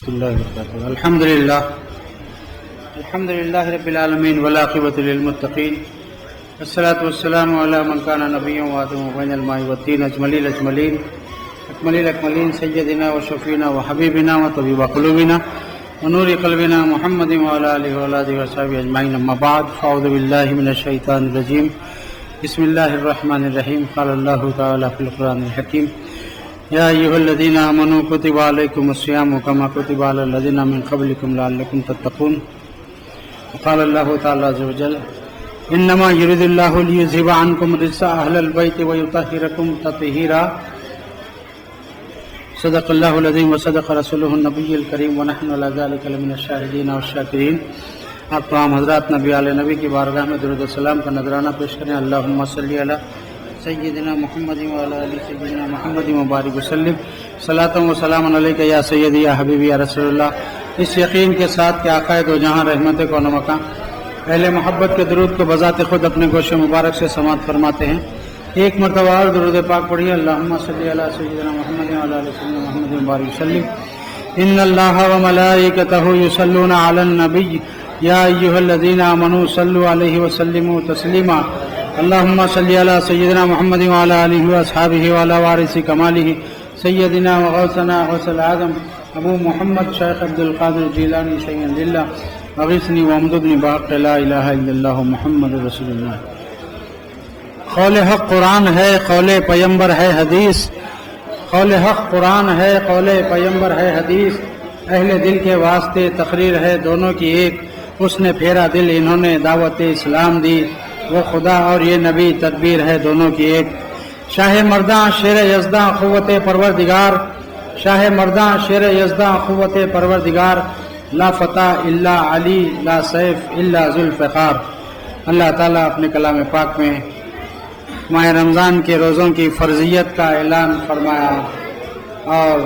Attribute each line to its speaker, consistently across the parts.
Speaker 1: الحمد لله رب العالمين والعاقبة للمتقين والصلاة والسلام على من كان نبيا وآدم بين الماء والطين أكملين سيدنا وشفينا وحبيبنا وطبيب قلوبنا ونور قلبنا محمد وعلى آله وآله وصحبه أجمعين. أما بعد فأعوذ بالله من الشيطان الرجيم. بسم الله الرحمن الرحيم. قال الله تعالى في القرآن الحكيم: يا أيها الذين آمنوا كتب عليكم الصيام كما كتب على الذين من قبلكم لعلكم تتقون. وقال الله تعالى عز وجل: إنما يريد الله ليذهب عنكم الرجس أهل البيت ويطهركم تطهيرا. صدق الله العظيم وصدق رسوله النبي الكريم ونحن على ذلك لمن الشاهدين والشاکرین. آپ تمام حضرات نبی علیہ نبی کی بارگاہ میں درود و سلام کا نذرانہ پیش کریں. اللہم صلی علی سیدنا محمد وعلی آل سیدنا محمد مبارک وسلم. صلاۃ و سلام علیک یا سیدی یا حبیبی یا رسول اللہ. اس یقین کے ساتھ کہ آقا دو جہاں رحمت کو نمکاں اہل محبت کے درود کو بذات خود اپنے گوش مبارک سے سماعت فرماتے ہیں. ایک مرتبہ اور درود پاک پڑھیے. اللہم صلی علی سیدنا محمد وعلی آل سیدنا محمد مبارک وسلم. ان اللہ وملائکتہ یصلون علی النبی یا ایھا الذین آمنوا صلوا علیہ وسلموا تسلیما. اللہم صلی علی سیدنا محمد وعلی آلہ واصحابہ وعلی وارث کمالہ سیدنا وغوثنا غوث العظم ابو محمد شیخ عبدالقادر جیلانی شیخ للہ اغیثنی وامددنی بحق لا الہ الا اللہ محمد رسول اللہ. قول حق قرآن ہے، قول پیمبر ہے حدیث. قول حق قرآن ہے، قول پیمبر ہے حدیث. اہل دل کے واسطے تقریر ہے دونوں کی ایک. اس نے پھیرا دل، انہوں نے دعوت اسلام دی. وہ خدا اور یہ نبی، تدبیر ہے دونوں کی ایک. شاہ مرداں شیر یزداں قوت پروردگار. شاہ مرداں شیر یزداں قوت پروردگار. لا فتح الا علی، لا سیف الا ذوالفقار. اللہ تعالیٰ اپنے کلام پاک میں ماہ رمضان کے روزوں کی فرضیت کا اعلان فرمایا. اور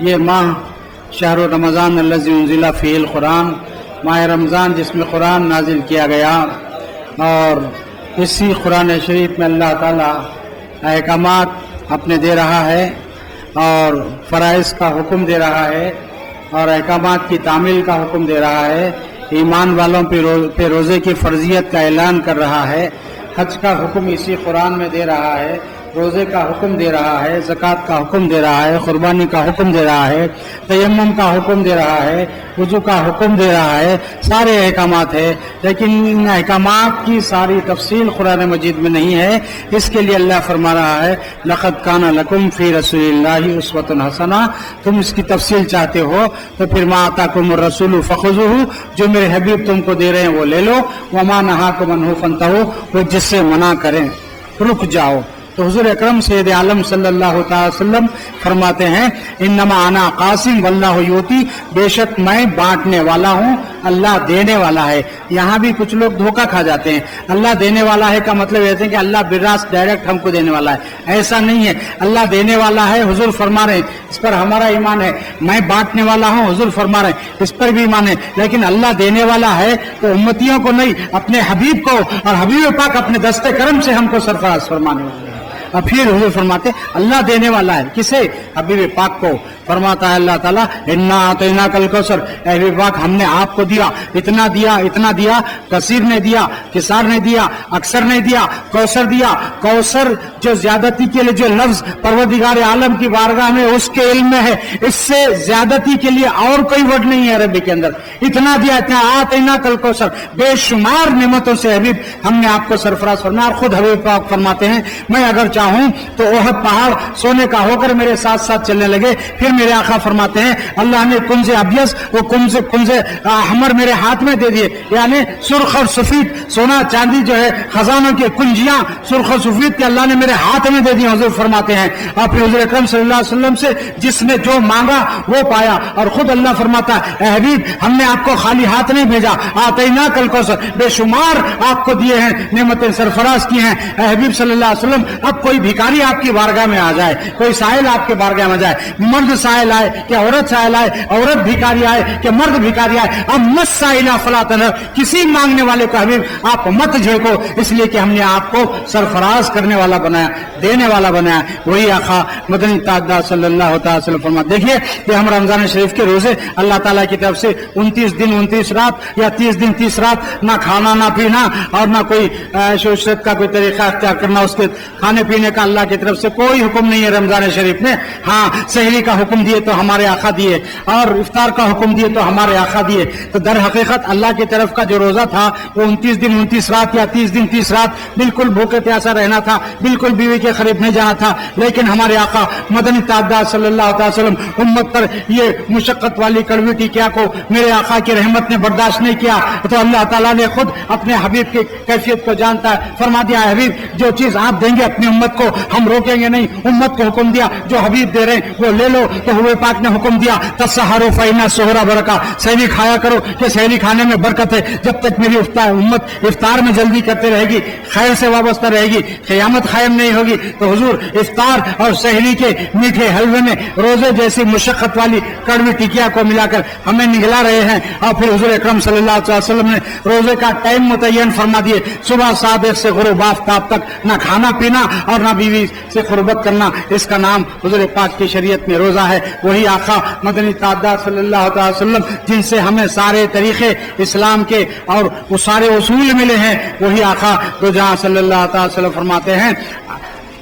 Speaker 1: یہ ماہ شہر رمضان الذی انزل فیہ القرآن، ماہ رمضان جس میں قرآن نازل کیا گیا. اور اسی قرآن شریف میں اللہ تعالیٰ احکامات اپنے دے رہا ہے اور فرائض کا حکم دے رہا ہے اور احکامات کی تعمیل کا حکم دے رہا ہے. ایمان والوں پہ روزے کی فرضیت کا اعلان کر رہا ہے. حج کا حکم اسی قرآن میں دے رہا ہے. روزے کا حکم دے رہا ہے. زکوٰۃ کا حکم دے رہا ہے. قربانی کا حکم دے رہا ہے. تیمم کا حکم دے رہا ہے. وضو کا حکم دے رہا ہے. سارے احکامات ہیں، لیکن ان احکامات کی ساری تفصیل قرآن مجید میں نہیں ہے. اس کے لیے اللہ فرما رہا ہے: لقد کان لکم فی رسول اللہ اسوۃ حسنہ. تم اس کی تفصیل چاہتے ہو تو پھر ما آتاکم الرسول فخذوہ، جو میرے حبیب تم کو دے رہے ہیں وہ لے لو. وما نہاکم عنہ فانتہوا، وہ جس سے منع کریں رک جاؤ. تو حضور اکرم سید عالم صلی اللہ تعالی وسلم فرماتے ہیں: انما انا قاسم واللہ یؤتی، بے شک میں بانٹنے والا ہوں، اللہ دینے والا ہے. یہاں بھی کچھ لوگ دھوکہ کھا جاتے ہیں. اللہ دینے والا ہے کا مطلب ایسے کہ اللہ براست ڈائریکٹ ہم کو دینے والا ہے. ایسا نہیں ہے. اللہ دینے والا ہے، حضور فرما رہے ہیں، اس پر ہمارا ایمان ہے. میں بانٹنے والا ہوں، حضور فرما رہے ہیں، اس پر بھی ایمان ہے. لیکن اللہ دینے والا ہے تو امتیوں کو نہیں، اپنے حبیب کو، اور حبیب پاک اپنے دستے کرم سے ہم کو سرفراز فرمانے والے ہیں. اور پھر حضور فرماتے اللہ دینے والا ہے. کسے؟ حبیب پاک کو. فرماتا ہے اللہ تعالیٰ: انا اعطیناک الکوثر، اے حبیب پاک ہم نے آپ کو دیا، اتنا دیا، اتنا دیا. کثیر نے دیا، کثار نے دیا، اکثر نے دیا. کوثر دیا. کوثر جو زیادتی کے لیے جو لفظ پروردگار عالم کی بارگاہ میں اس کے علم میں ہے، اس سے زیادتی کے لیے اور کوئی ورڈ نہیں ہے عربی کے اندر. اتنا دیا، اتنا. اعطیناک الکوثر، بے شمار نعمتوں سے حبیب ہم نے آپ کو سرفراز فرمایا. اور خود حبیب پاک فرماتے ہیں: میں اگر چاہوں تو احد پہاڑ سونے کا ہو کر میرے ساتھ ساتھ چلنے لگے. پھر میرے آقا فرماتے ہیں: اللہ نے کنز ابیض وہ کنز احمر میرے ہاتھ میں دے دیے. یعنی سرخ اور سفید سونا چاندی جو ہے، خزانوں کی کنجیاں سرخ اور سفید کے اللہ نے میرے ہاتھ میں دے دی. حضور فرماتے ہیں. اور پھر حضور اکرم صلی اللہ علیہ وسلم سے جس نے جو مانگا وہ پایا. اور خود اللہ فرماتا ہے: اے حبیب ہم نے آپ کو خالی ہاتھ نہیں بھیجا. اعطیناک الکوثر، بے شمار آپ کو دیے ہیں، نعمتیں سرفراز کی ہیں. اے حبیب صلی اللہ علیہ وسلم اب کوئی بھکاری آپ کی بارگاہ میں آ جائے، کوئی سائل آپ کے بارگاہ میں جائے، مرد سائل آئے کہ عورت سائل آئے، عورت بھکاری آئے کہ مرد بھکاری آئے، اب مس سائلہ فلا تنہر، کسی مانگنے والے کو حبیب آپ مت جھڑکو، اس لیے کہ ہم نے آپ کو سرفراز کرنے والا بنایا، دینے والا بنایا۔ وہی آقا مدنی تاجدار صلی اللہ تعالی وسلم فرماتے، دیکھیے کہ ہم رمضان شریف کے روزے اللہ تعالیٰ کی طرف سے 29 دن 29 رات یا 30 دن 30 رات، نہ کھانا نہ پینا اور نہ کوئی عشرت کا کوئی طریقہ اختیار کرنا، اس کے کھانے پینے کا اللہ کی طرف سے کوئی حکم نہیں ہے رمضان شریف میں۔ ہاں سحری کا حکم دیے تو ہمارے آقا دیے، اور افطار کا حکم دیے تو ہمارے آقا دیے۔ تو در حقیقت اللہ کی طرف کا جو روزہ تھا وہ 29 دن 29 رات یا 30 دن 30 رات بالکل بھوکے پیاسا رہنا تھا، بالکل بیوی کے قریب نہیں جانا تھا۔ لیکن ہمارے آقا مدنی تاجدار صلی اللہ تعالی وسلم امت پر یہ مشقت والی کڑوی ٹکیا کو میرے آقا کی رحمت نے برداشت نہیں کیا، تو اللہ تعالیٰ نے خود اپنے حبیب کی کیفیت کو جانتا ہے، فرما دیا حبیب جو چیز آپ دیں گے اپنی امت کو ہم روکیں گے نہیں، امت کو حکم دیا جو حبیب دے رہے ہیں وہ لے لو۔ تو حضور پاک نے حکم دیا تسحروا فإن السحور برکہ، سحری کھایا کرو کہ سحری کھانے میں برکت ہے۔ جب تک میری امت افطار میں جلدی کرتے رہے گی، خیر سے وابستہ رہے گی، قیامت قائم نہیں ہوگی۔ تو حضور افطار اور سحری کے میٹھے حلوے میں روزے جیسی مشقت والی کڑوی ٹکیا کو ملا کر ہمیں نگلا رہے ہیں۔ اور پھر حضور اکرم صلی اللہ علیہ وسلم نے روزے کا ٹائم متعین فرما دیے، صبح صادق سے غروب آفتاب تک نہ کھانا پینا اور نہ بیوی سے قربت کرنا، اس کا نام حضور پاک کی شریعت میں روزہ ہے۔ وہی آقا مدنی تاجدار صلی اللہ علیہ وسلم جن سے ہمیں سارے طریقے اسلام کے اور وہ سارے اصول ملے ہیں، وہی آقا تو جہاں صلی اللہ تعالی وسلم فرماتے ہیں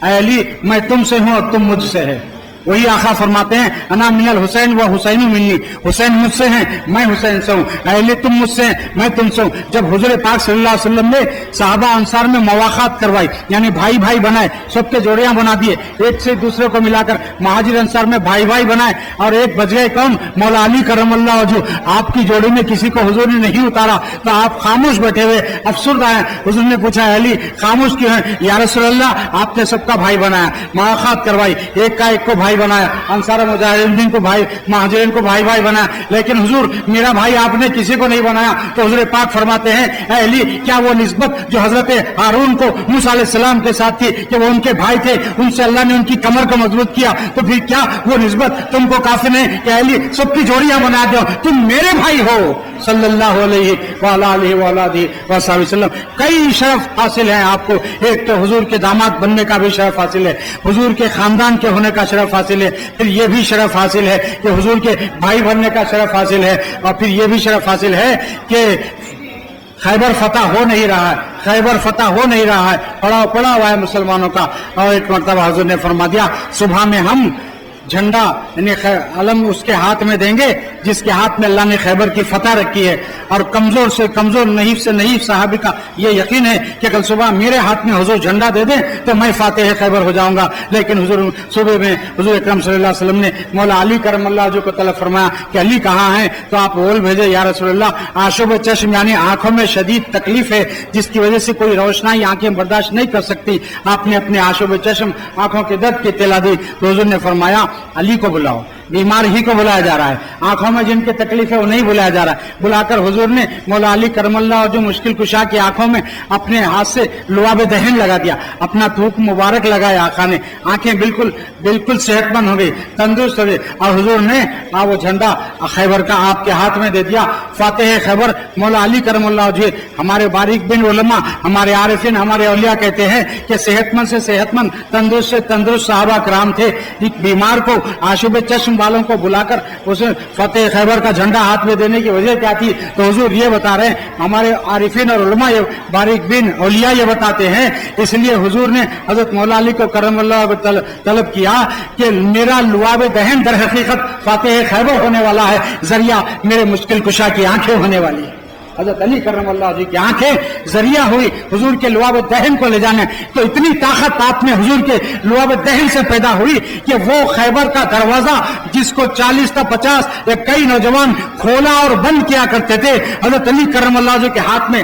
Speaker 1: اے علی میں تم سے ہوں اور تم مجھ سے ہے۔ وہی آقا فرماتے ہیں انا من الحسین و حسین منی، حسین مجھ سے ہیں میں حسین سے ہوں، اے علی تم مجھ سے ہیں میں تم سے ہوں۔ جب حضور پاک صلی اللہ علیہ وسلم نے صحابہ انصار میں مواخات کروائی، یعنی بھائی بھائی بنائے، سب کے جوڑیاں بنا دیے، ایک سے دوسرے کو ملا کر مہاجر انصار میں بھائی بھائی بنائے، اور ایک بچ گئے کون؟ مولا علی کرم اللہ وجہہ۔ آپ کی جوڑی میں کسی کو حضور نے نہیں اتارا تو آپ خاموش بیٹھے ہوئے افسردہ ہیں۔ حضور نے پوچھا علی خاموش کیوں ہیں؟ یا رسول اللہ آپ نے سب کا بھائی بنایا، مواخات کروائی، ایک کا ایک کو بھائی بنایا، انصار مجاہدین کو بھائی، مہاجرین کو بھائی بھائی بنایا، لیکن حضور میرا بھائی آپ نے کسی کو نہیں بنایا۔ تو حضور پاک فرماتے ہیں اے علی کیا وہ نسبت جو حضرت ہارون کو موسیٰ علیہ السلام کے ساتھ تھی کہ وہ ان کے بھائی تھے، ان سے اللہ نے ان کی کمر کو مضبوط کیا، تو پھر کیا وہ نسبت تم کو کافی نہیں کہ علی سب کی جوڑیاں بنا دو، تم میرے بھائی ہو صلی اللہ علیہ وآلہ وصحبہ وسلم۔ کئی شرف حاصل ہیں آپ کو، ایک تو حضور کے داماد بننے کا بھی شرف حاصل ہے، حضور کے خاندان کے ہونے کا شرف حاصل ہے، پھر یہ بھی شرف حاصل ہے کہ حضور کے بھائی بننے کا شرف حاصل ہے، اور پھر یہ بھی شرف حاصل ہے کہ خیبر فتح ہو نہیں رہا ہے، خیبر فتح ہو نہیں رہا ہے، پڑا ہوا ہے مسلمانوں کا۔ اور ایک مرتبہ حضور نے فرما دیا صبح میں ہم جھنڈا یعنی علم اس کے ہاتھ میں دیں گے جس کے ہاتھ میں اللہ نے خیبر کی فتح رکھی ہے، اور کمزور سے کمزور نحیف سے نحیف صحابی کا یہ یقین ہے کہ کل صبح میرے ہاتھ میں حضور جھنڈا دے دیں تو میں فاتح خیبر ہو جاؤں گا۔ لیکن حضور صبح میں حضور اکرم صلی اللہ علیہ وسلم نے مولا علی کرم اللہ وجہہ کو طلب فرمایا کہ علی کہاں ہیں؟ تو آپ بول بھیجے یا رسول اللہ آشوب چشم یعنی آنکھوں میں شدید تکلیف ہے جس کی وجہ سے کوئی روشنائی آنکھیں برداشت نہیں کر سکتی، آپ نے اپنے آشوب چشم آنکھوں کے درد کی اطلاع دی۔ تو حضور نے فرمایا علی کو بلاؤ، بیمار ہی کو بلایا جا رہا ہے، آنکھوں میں جن کی تکلیف ہے وہ نہیں بلایا جا رہا ہے۔ بلا کر حضور نے مولا علی کرم اللہ جو مشکل کشا کی آنکھوں میں اپنے ہاتھ سے لعاب دہن لگا دیا، اپنا تھوک مبارک لگایا آقا نے، آنکھیں بالکل صحت مند ہو گئی، تندرست ہو گئی، اور حضور نے وہ جھنڈا خیبر کا آپ کے ہاتھ میں دے دیا۔ فاتح خیبر مولا علی کرم اللہ وجہ۔ ہمارے باریک بین علماء، ہمارے عارفین، ہمارے اولیاء کہتے ہیں کہ صحت مند سے صحت مند، تندرست سے تندرست صحابہ کرام تھے۔ ایک بیمار کو آشوب چشم والوں کو بلا کر اسے فتح خیبر کا جھنڈا ہاتھ میں دینے کی وجہ کیا تھی؟ تو حضور یہ بتا رہے ہیں، ہمارے عارفین اور علماء باریک بین اولیاء یہ بتاتے ہیں، اس لیے حضور نے حضرت مولا علی کو کرم اللہ طلب کیا کہ میرا لعاب دہن در حقیقت فاتح خیبر ہونے والا ہے، ذریعہ میرے مشکل کشا کی آنکھیں ہونے والی ہیں۔ حضرت علی کرم اللہ جی کی آنکھیں ذریعہ ہوئی حضور کے لعاب دہن کو لے جانے، تو اتنی طاقت آپ میں حضور کے لعاب دہن سے پیدا ہوئی کہ وہ خیبر کا دروازہ جس کو 40 تا 50 یا کئی نوجوان کھولا اور بند کیا کرتے تھے، حضرت علی کرم اللہ جی کے ہاتھ میں